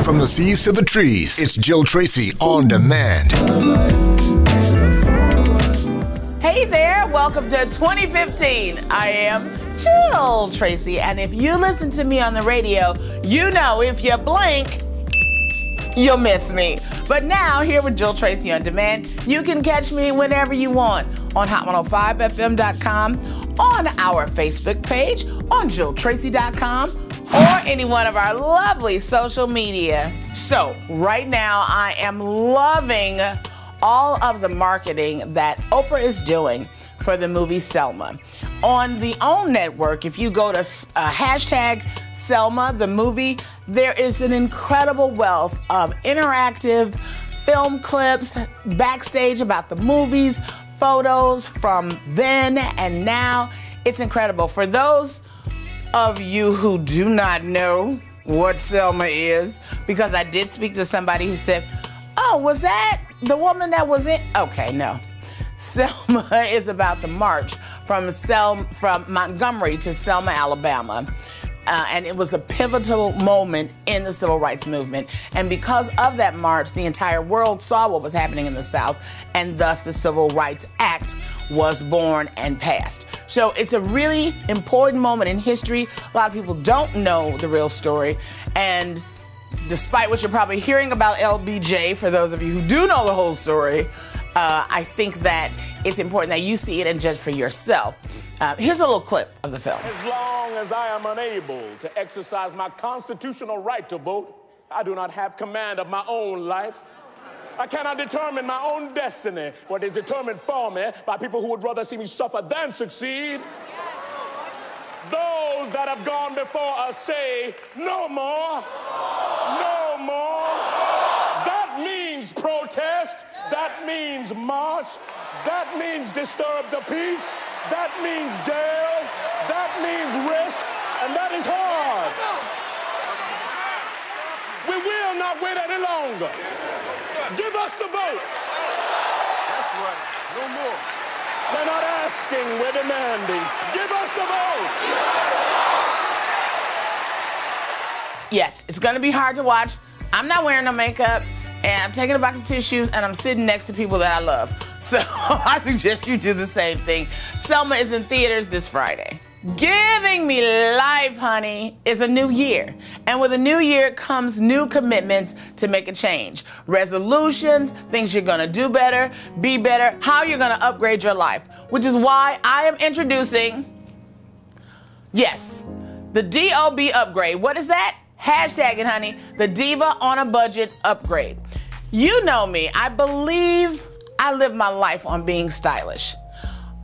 From the seas to the trees, it's Jill Tracy on demand. Hey there, welcome to 2015. I am Jill Tracy, and if you listen to me on the radio, you know if you blink, you'll miss me. But now, here with Jill Tracy on Demand, you can catch me whenever you want on hot105fm.com, on our Facebook page, on jilltracy.com, or any one of our lovely social media. So, right now, I am loving all of the marketing that Oprah is doing for the movie Selma. On the OWN network, if you go to hashtag Selma, the movie, there is an incredible wealth of interactive film clips, backstage about the movies, photos from then and now. It's incredible. For those of you who do not know what Selma is, because I did speak to somebody who said, oh, was that the woman that was in? Okay, no. Selma is about the march from Montgomery to Selma, Alabama. And it was a pivotal moment in the civil rights movement. And because of that march, the entire world saw what was happening in the South, and thus the Civil Rights Act was born and passed. So it's a really important moment in history. A lot of people don't know the real story. And despite what you're probably hearing about LBJ, for those of you who do know the whole story, I think that it's important that you see it and judge for yourself. Here's a little clip of the film. As long as I am unable to exercise my constitutional right to vote, I do not have command of my own life. I cannot determine my own destiny, for it is determined for me by people who would rather see me suffer than succeed. Those that have gone before us say, no more, no more. That means protest, that means march, that means disturb the peace, that means jail, that means risk, and that is hard. We will not wait any longer. Give us the vote. That's right, no more. We're not asking, we're demanding. Give us the vote. Yes, it's gonna be hard to watch. I'm not wearing no makeup, and I'm taking a box of tissues, and I'm sitting next to people that I love. So I suggest you do the same thing. Selma is in theaters this Friday. Giving me life, honey, is a new year. And with a new year comes new commitments to make a change. Resolutions, things you're gonna do better, be better, how you're gonna upgrade your life. Which is why I am introducing, yes, the DOB upgrade. What is that? Hashtag it, honey, the Diva on a Budget upgrade. You know me, I believe I live my life on being stylish.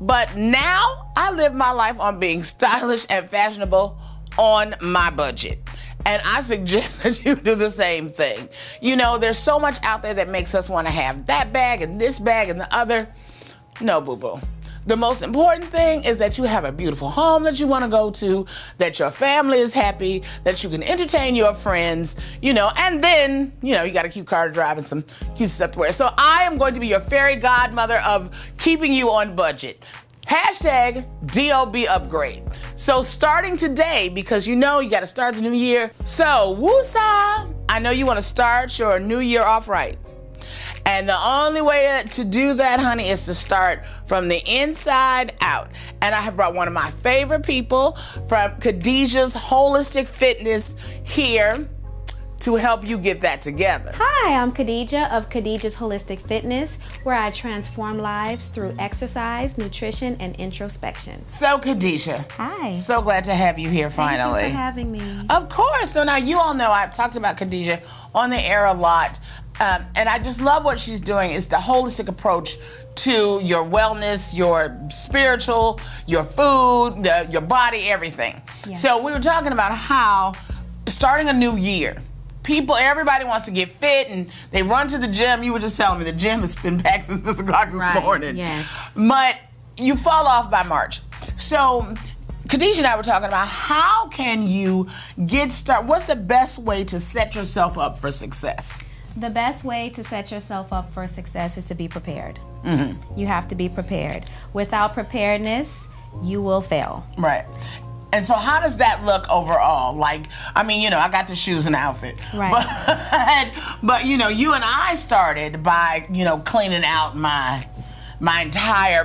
But now I live my life on being stylish and fashionable on my budget. And I suggest that you do the same thing. You know, there's so much out there that makes us want to have that bag and this bag and the other. No, boo-boo. The most important thing is that you have a beautiful home that you want to go to, that your family is happy, that you can entertain your friends, you know, and then, you know, you got a cute car to drive and some cute stuff to wear. So I am going to be your fairy godmother of keeping you on budget. Hashtag DOB upgrade. So starting today, because you know you got to start the new year. So woosah, I know you want to start your new year off right. And the only way to do that, honey, is to start from the inside out. And I have brought one of my favorite people from Khadijah's Holistic Fitness here to help you get that together. Hi, I'm Khadijah of Khadijah's Holistic Fitness, where I transform lives through exercise, nutrition, and introspection. So, Khadijah. Hi. So glad to have you here finally. Thank you for having me. Of course. So now you all know I've talked about Khadijah on the air a lot. And I just love what she's doing. It's the holistic approach to your wellness, your spiritual, your food, your body, everything. Yeah. So we were talking about how starting a new year, everybody wants to get fit and they run to the gym. You were just telling me the gym has been packed since 6 o'clock this morning. Yes. But you fall off by March. So Khadijah and I were talking about how can you get started? What's the best way to set yourself up for success? The best way to set yourself up for success is to be prepared. Mm-hmm. You have to be prepared. Without preparedness, you will fail. Right. And so how does that look overall? Like, I mean, you know, I got the shoes and outfit. Right. But you know, you and I started by, you know, cleaning out my entire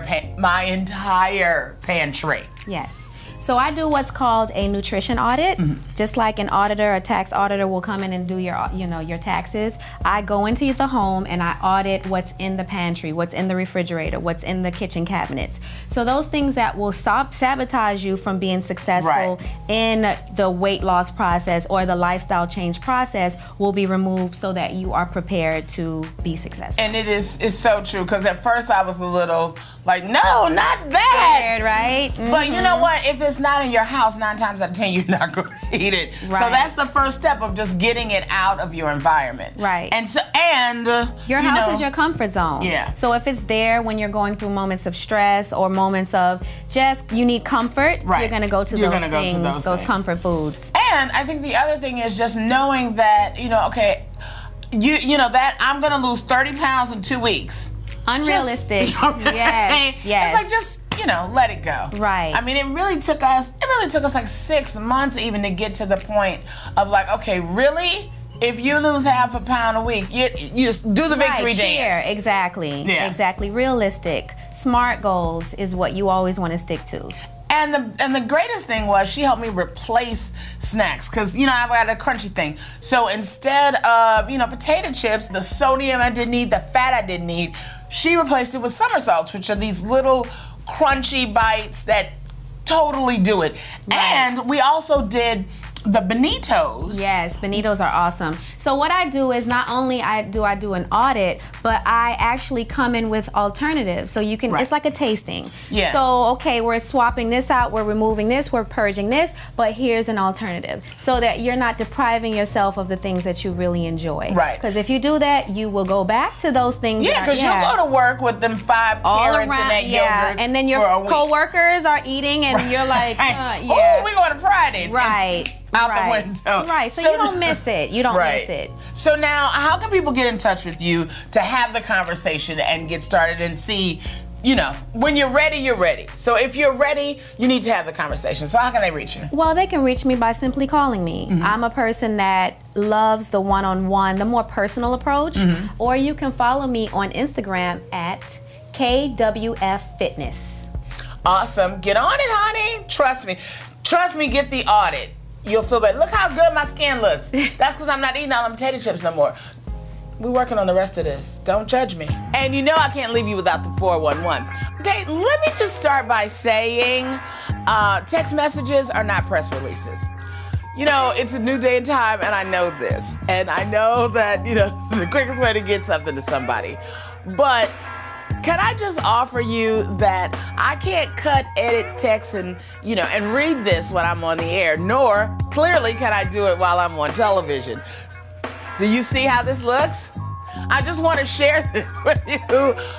pantry. Yes. So I do what's called a nutrition audit. Just like an auditor, a tax auditor will come in and do your, you know, your taxes. I go into the home and I audit what's in the pantry, what's in the refrigerator, what's in the kitchen cabinets. So those things that will sabotage you from being successful in the weight loss process or the lifestyle change process will be removed so that you are prepared to be successful. And it's so true, because at first I was a little like, no, not that. Scared, right? But you know what? If it's not in your house, 9 times out of 10, you're not going to eat it. Right. So that's the first step of just getting it out of your environment. Right. And so, your house is your comfort zone. Yeah. So if it's there when you're going through moments of stress or moments of just you need comfort, you're going to go to those comfort foods. And I think the other thing is just knowing that, you know, okay, you know that I'm going to lose 30 pounds in 2 weeks. Unrealistic. Yes. It's like, just, you know, let it go. Right. I mean, it really took us like 6 months even to get to the point of like, okay, really? If you lose half a pound a week, you just do the victory dance. Exactly. Yeah. Exactly. Realistic. Smart goals is what you always want to stick to. And the greatest thing was she helped me replace snacks, because, you know, I've got a crunchy thing. So instead of, you know, potato chips, the sodium I didn't need, the fat I didn't need, she replaced it with somersaults, which are these little crunchy bites that totally do it. Right. And we also did the bonitos. Yes, bonitos are awesome. So what I do is not only do I do an audit, but I actually come in with alternatives. So you can, it's like a tasting. Yeah. So, okay, we're swapping this out, we're removing this, we're purging this, but here's an alternative. So that you're not depriving yourself of the things that you really enjoy. Right. Because if you do that, you will go back to those things. Yeah, because you'll go to work with them 5 carrots and that yogurt. And then your co-workers are eating and you're like, oh, we going to Fridays. Right. Out the window. Right, so you don't miss it. You don't miss it. So now, how can people get in touch with you to have the conversation and get started and see, you know, when you're ready, you're ready. So if you're ready, you need to have the conversation. So how can they reach you? Well, they can reach me by simply calling me. I'm a person that loves the one-on-one, the more personal approach. Or you can follow me on Instagram at KWF Fitness. Awesome. Get on it, honey. Trust me. Trust me, get the audit. You'll feel better. Look how good my skin looks. That's because I'm not eating all them potato chips no more. We're working on the rest of this. Don't judge me. And you know I can't leave you without the 411. Okay, let me just start by saying text messages are not press releases. You know, it's a new day and time, and I know this. And I know that, you know, this is the quickest way to get something to somebody. But can I just offer you that I can't cut, edit, text, and, you know, and read this when I'm on the air, nor clearly can I do it while I'm on television. Do you see how this looks? I just want to share this with you,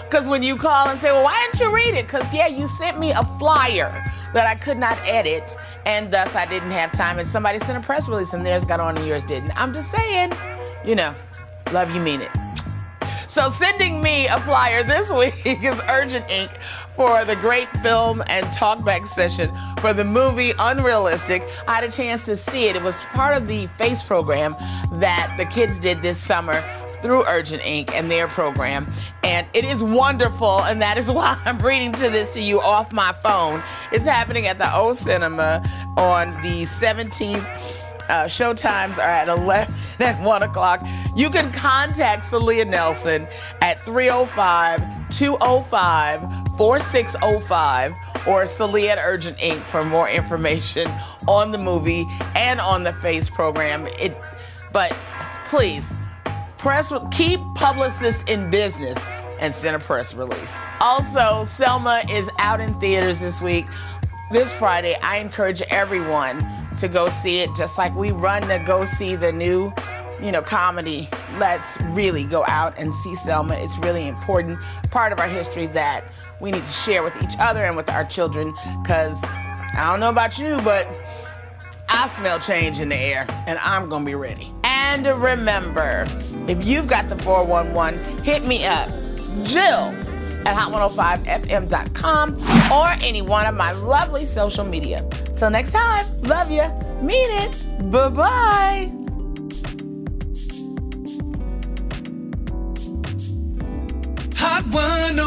because when you call and say, well, why didn't you read it? Because, yeah, you sent me a flyer that I could not edit, and thus I didn't have time, and somebody sent a press release, and theirs got on and yours didn't. I'm just saying, you know, love you, mean it. So sending me a flyer this week is Urgent Inc. for the great film and talkback session for the movie Unrealistic. I had a chance to see it. It was part of the FACE program that the kids did this summer through Urgent Inc. and their program. And it is wonderful, and that is why I'm reading this to you off my phone. It's happening at the O Cinema on the 17th. Show times are at 11 and 1 o'clock. You can contact Celia Nelson at 305-205-4605 or Celia at Urgent Inc. for more information on the movie and on the FACE program. But please, keep publicists in business and send a press release. Also, Selma is out in theaters this week. This Friday, I encourage everyone to go see it, just like we run to go see the new, you know, comedy. Let's really go out and see Selma. It's really important part of our history that we need to share with each other and with our children, because I don't know about you, but I smell change in the air, and I'm gonna be ready. And remember, if you've got the 411, hit me up, Jill at hot105fm.com or any one of my lovely social media. Till next time, love you, mean it, bye-bye. Hot 101.